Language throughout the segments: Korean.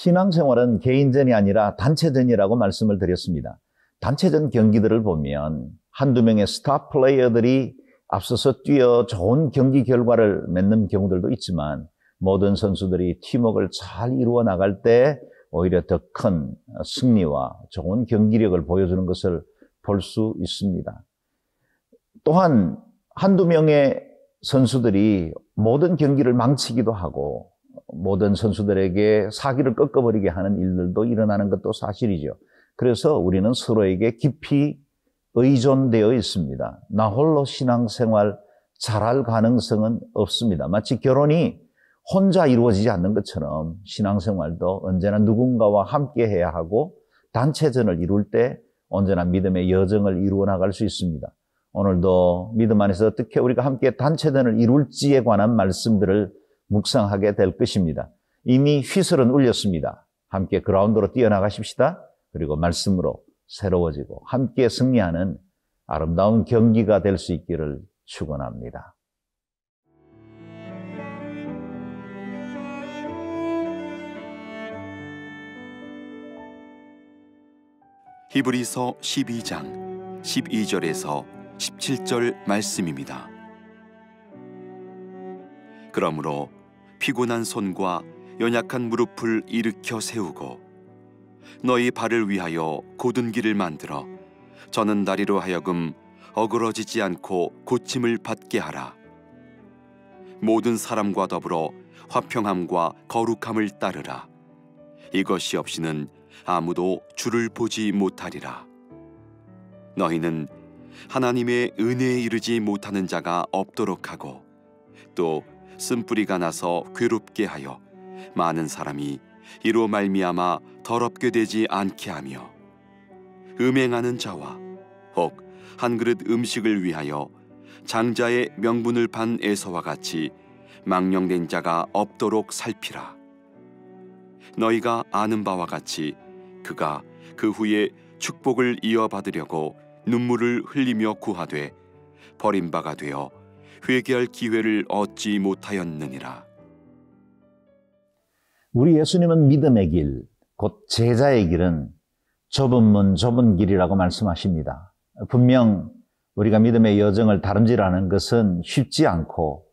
신앙생활은 개인전이 아니라 단체전이라고 말씀을 드렸습니다. 단체전 경기들을 보면 한두 명의 스타 플레이어들이 앞서서 뛰어 좋은 경기 결과를 맺는 경우들도 있지만 모든 선수들이 팀워크를 잘 이루어 나갈 때 오히려 더 큰 승리와 좋은 경기력을 보여주는 것을 볼 수 있습니다. 또한 한두 명의 선수들이 모든 경기를 망치기도 하고 모든 선수들에게 사기를 꺾어버리게 하는 일들도 일어나는 것도 사실이죠. 그래서 우리는 서로에게 깊이 의존되어 있습니다. 나 홀로 신앙생활 잘할 가능성은 없습니다. 마치 결혼이 혼자 이루어지지 않는 것처럼 신앙생활도 언제나 누군가와 함께 해야 하고 단체전을 이룰 때 언제나 믿음의 여정을 이루어 나갈 수 있습니다. 오늘도 믿음 안에서 어떻게 우리가 함께 단체전을 이룰지에 관한 말씀들을 묵상하게 될 것입니다. 이미 휘슬은 울렸습니다. 함께 그라운드로 뛰어나가십시다. 그리고 말씀으로 새로워지고 함께 승리하는 아름다운 경기가 될 수 있기를 축원합니다. 히브리서 12장 12절에서 17절 말씀입니다. 그러므로 피곤한 손과 연약한 무릎을 일으켜 세우고 너희 발을 위하여 곧은 길을 만들어 저는 다리로 하여금 어그러지지 않고 고침을 받게 하라. 모든 사람과 더불어 화평함과 거룩함을 따르라. 이것이 없이는 아무도 주를 보지 못하리라. 너희는 하나님의 은혜에 이르지 못하는 자가 없도록 하고 또 쓴뿌리가 나서 괴롭게 하여 많은 사람이 이로 말미암아 더럽게 되지 않게 하며 음행하는 자와 혹 한 그릇 음식을 위하여 장자의 명분을 판 에서와 같이 망령된 자가 없도록 살피라. 너희가 아는 바와 같이 그가 그 후에 축복을 이어받으려고 눈물을 흘리며 구하되 버림바가 되어 회개할 기회를 얻지 못하였느니라. 우리 예수님은 믿음의 길, 곧 제자의 길은 좁은 문, 좁은 길이라고 말씀하십니다. 분명 우리가 믿음의 여정을 다름질하는 것은 쉽지 않고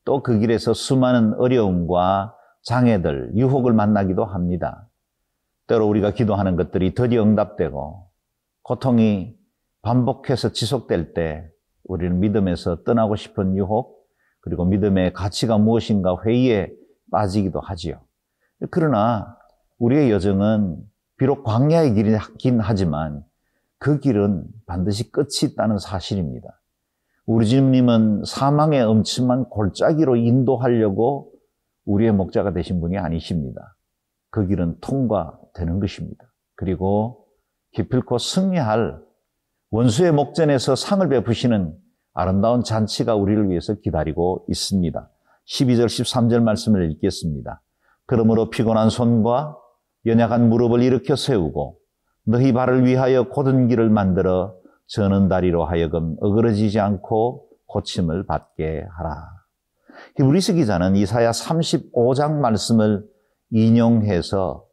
또 그 길에서 수많은 어려움과 장애들, 유혹을 만나기도 합니다. 때로 우리가 기도하는 것들이 더디 응답되고 고통이 반복해서 지속될 때 우리는 믿음에서 떠나고 싶은 유혹, 그리고 믿음의 가치가 무엇인가 회의에 빠지기도 하지요. 그러나 우리의 여정은 비록 광야의 길이긴 하지만 그 길은 반드시 끝이 있다는 사실입니다. 우리 주님은 사망의 엄침한 골짜기로 인도하려고 우리의 목자가 되신 분이 아니십니다. 그 길은 통과되는 것입니다. 그리고 기필코 승리할 원수의 목전에서 상을 베푸시는 아름다운 잔치가 우리를 위해서 기다리고 있습니다. 12절 13절 말씀을 읽겠습니다. 그러므로 피곤한 손과 연약한 무릎을 일으켜 세우고 너희 발을 위하여 곧은 길을 만들어 저는 다리로 하여금 어그러지지 않고 고침을 받게 하라. 히브리서 기자는 이사야 35장 말씀을 인용해서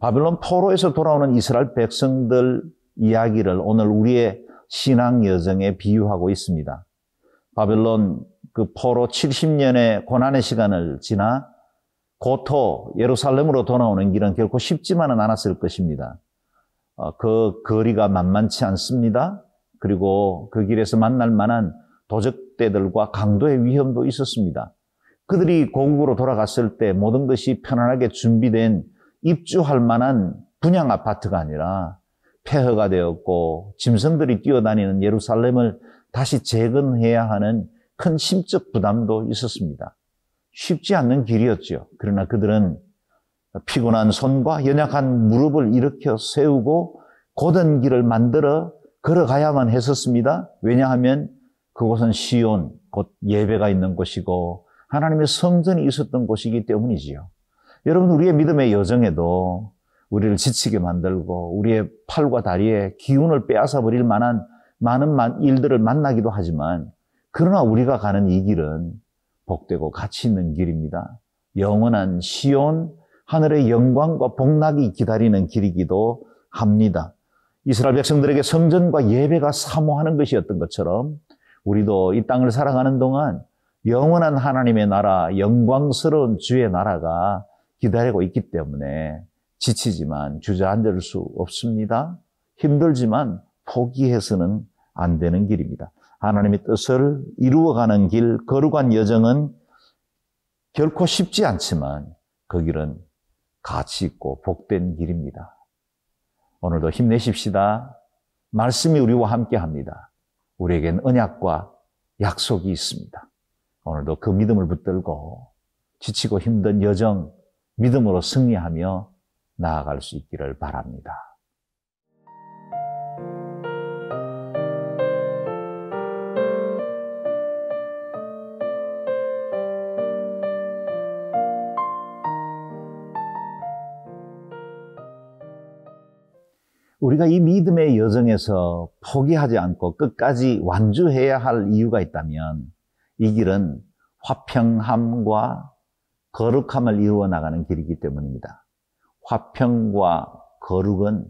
바벨론 포로에서 돌아오는 이스라엘 백성들 이야기를 오늘 우리의 신앙 여정에 비유하고 있습니다. 바벨론 그 포로 70년의 고난의 시간을 지나 고토 예루살렘으로 돌아오는 길은 결코 쉽지만은 않았을 것입니다. 그 거리가 만만치 않습니다. 그리고 그 길에서 만날 만한 도적대들과 강도의 위험도 있었습니다. 그들이 고국으로 돌아갔을 때 모든 것이 편안하게 준비된 입주할 만한 분양 아파트가 아니라 폐허가 되었고 짐승들이 뛰어다니는 예루살렘을 다시 재건해야 하는 큰 심적 부담도 있었습니다. 쉽지 않는 길이었죠. 그러나 그들은 피곤한 손과 연약한 무릎을 일으켜 세우고 곧은 길을 만들어 걸어가야만 했었습니다. 왜냐하면 그곳은 시온, 곧 예배가 있는 곳이고 하나님의 성전이 있었던 곳이기 때문이지요. 여러분, 우리의 믿음의 여정에도 우리를 지치게 만들고 우리의 팔과 다리에 기운을 빼앗아 버릴 만한 많은 일들을 만나기도 하지만 그러나 우리가 가는 이 길은 복되고 가치 있는 길입니다. 영원한 시온, 하늘의 영광과 복락이 기다리는 길이기도 합니다. 이스라엘 백성들에게 성전과 예배가 사모하는 것이었던 것처럼 우리도 이 땅을 살아가는 동안 영원한 하나님의 나라, 영광스러운 주의 나라가 기다리고 있기 때문에 지치지만 주저앉을 수 없습니다. 힘들지만 포기해서는 안 되는 길입니다. 하나님의 뜻을 이루어가는 길, 거룩한 여정은 결코 쉽지 않지만 그 길은 가치 있고 복된 길입니다. 오늘도 힘내십시다. 말씀이 우리와 함께 합니다. 우리에겐 언약과 약속이 있습니다. 오늘도 그 믿음을 붙들고 지치고 힘든 여정 믿음으로 승리하며 나아갈 수 있기를 바랍니다. 우리가 이 믿음의 여정에서 포기하지 않고 끝까지 완주해야 할 이유가 있다면 이 길은 화평함과 거룩함을 이루어 나가는 길이기 때문입니다. 화평과 거룩은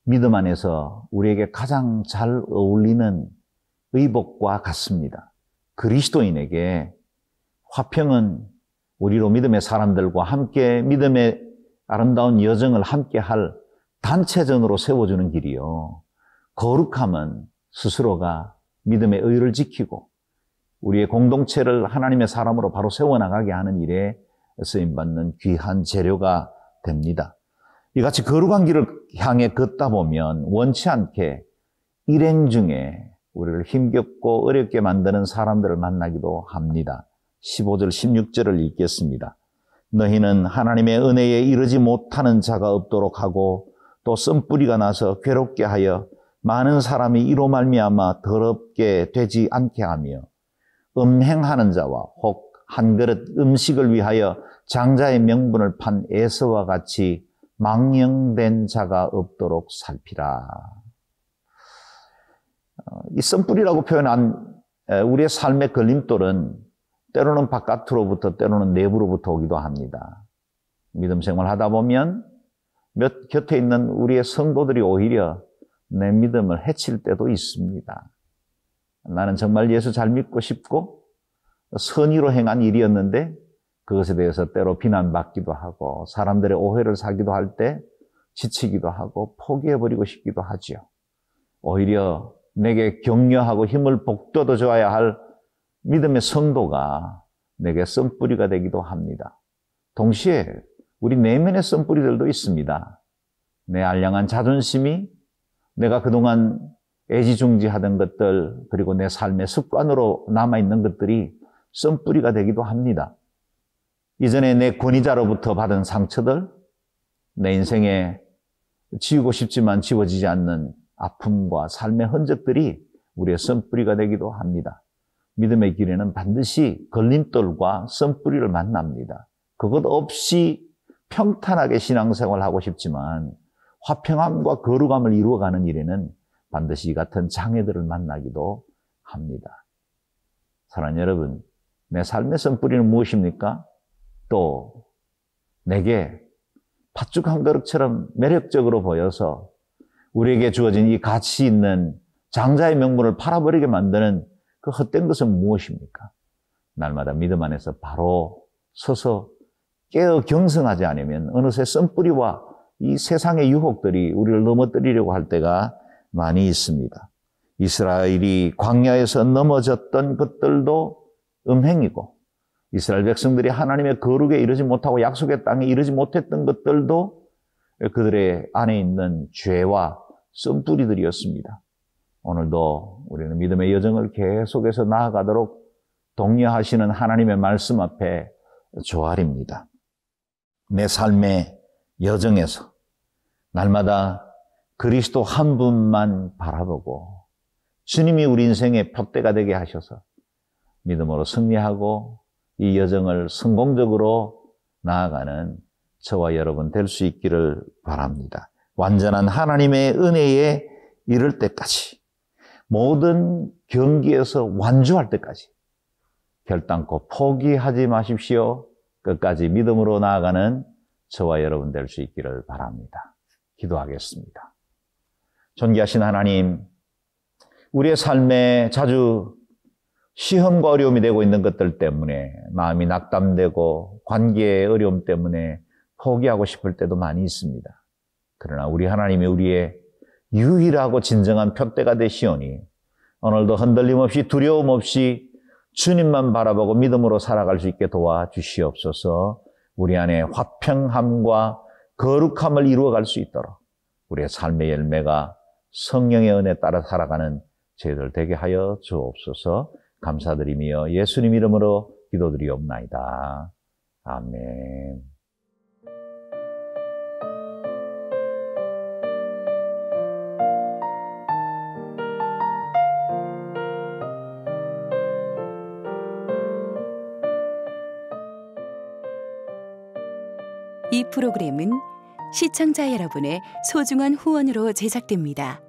믿음 안에서 우리에게 가장 잘 어울리는 의복과 같습니다. 그리스도인에게 화평은 우리로 믿음의 사람들과 함께 믿음의 아름다운 여정을 함께 할 단체전으로 세워주는 길이요. 거룩함은 스스로가 믿음의 의를 지키고 우리의 공동체를 하나님의 사람으로 바로 세워나가게 하는 일에 쓰임받는 귀한 재료가 됩니다. 이같이 거룩한 길을 향해 걷다 보면 원치 않게 일행 중에 우리를 힘겹고 어렵게 만드는 사람들을 만나기도 합니다. 15절, 16절을 읽겠습니다. 너희는 하나님의 은혜에 이르지 못하는 자가 없도록 하고 또 쓴뿌리가 나서 괴롭게 하여 많은 사람이 이로 말미암아 더럽게 되지 않게 하며 음행하는 자와 혹 한 그릇 음식을 위하여 장자의 명분을 판 에서와 같이 망령된 자가 없도록 살피라. 이 쓴뿌리라고 표현한 우리의 삶의 걸림돌은 때로는 바깥으로부터 때로는 내부로부터 오기도 합니다. 믿음 생활하다 보면 곁에 있는 우리의 성도들이 오히려 내 믿음을 해칠 때도 있습니다. 나는 정말 예수 잘 믿고 싶고 선의로 행한 일이었는데 그것에 대해서 때로 비난받기도 하고 사람들의 오해를 사기도 할 때 지치기도 하고 포기해버리고 싶기도 하죠. 오히려 내게 격려하고 힘을 북돋워 줘야 할 믿음의 성도가 내게 쓴뿌리가 되기도 합니다. 동시에 우리 내면의 쓴뿌리들도 있습니다. 내 알량한 자존심이 내가 그동안 애지중지하던 것들 그리고 내 삶의 습관으로 남아있는 것들이 쓴뿌리가 되기도 합니다. 이전에 내 권위자로부터 받은 상처들, 내 인생에 지우고 싶지만 지워지지 않는 아픔과 삶의 흔적들이 우리의 쓴뿌리가 되기도 합니다. 믿음의 길에는 반드시 걸림돌과 쓴뿌리를 만납니다. 그것 없이 평탄하게 신앙생활을 하고 싶지만 화평함과 거룩함을 이루어가는 일에는 반드시 이 같은 장애들을 만나기도 합니다. 사랑하는 여러분, 내 삶의 쓴뿌리는 무엇입니까? 또 내게 팥죽 한 그릇처럼 매력적으로 보여서 우리에게 주어진 이 가치 있는 장자의 명분을 팔아버리게 만드는 그 헛된 것은 무엇입니까? 날마다 믿음 안에서 바로 서서 깨어 경성하지 않으면 어느새 쓴뿌리와 이 세상의 유혹들이 우리를 넘어뜨리려고 할 때가 많이 있습니다. 이스라엘이 광야에서 넘어졌던 것들도 음행이고 이스라엘 백성들이 하나님의 거룩에 이르지 못하고 약속의 땅에 이르지 못했던 것들도 그들의 안에 있는 죄와 쓴뿌리들이었습니다. 오늘도 우리는 믿음의 여정을 계속해서 나아가도록 독려하시는 하나님의 말씀 앞에 조아립니다. 내 삶의 여정에서 날마다 그리스도 한 분만 바라보고 주님이 우리 인생의 푯대가 되게 하셔서 믿음으로 승리하고 이 여정을 성공적으로 나아가는 저와 여러분 될 수 있기를 바랍니다. 완전한 하나님의 은혜에 이를 때까지 모든 경기에서 완주할 때까지 결단코 포기하지 마십시오. 끝까지 믿음으로 나아가는 저와 여러분 될 수 있기를 바랍니다. 기도하겠습니다. 존귀하신 하나님, 우리의 삶에 자주 시험과 어려움이 되고 있는 것들 때문에 마음이 낙담되고 관계의 어려움 때문에 포기하고 싶을 때도 많이 있습니다. 그러나 우리 하나님이 우리의 유일하고 진정한 표대가 되시오니 오늘도 흔들림 없이 두려움 없이 주님만 바라보고 믿음으로 살아갈 수 있게 도와주시옵소서. 우리 안에 화평함과 거룩함을 이루어갈 수 있도록 우리의 삶의 열매가 성령의 은혜에 따라 살아가는 저희들 되게 하여 주옵소서. 감사드리며 예수님 이름으로 기도드리옵나이다. 아멘. 이 프로그램은 시청자 여러분의 소중한 후원으로 제작됩니다.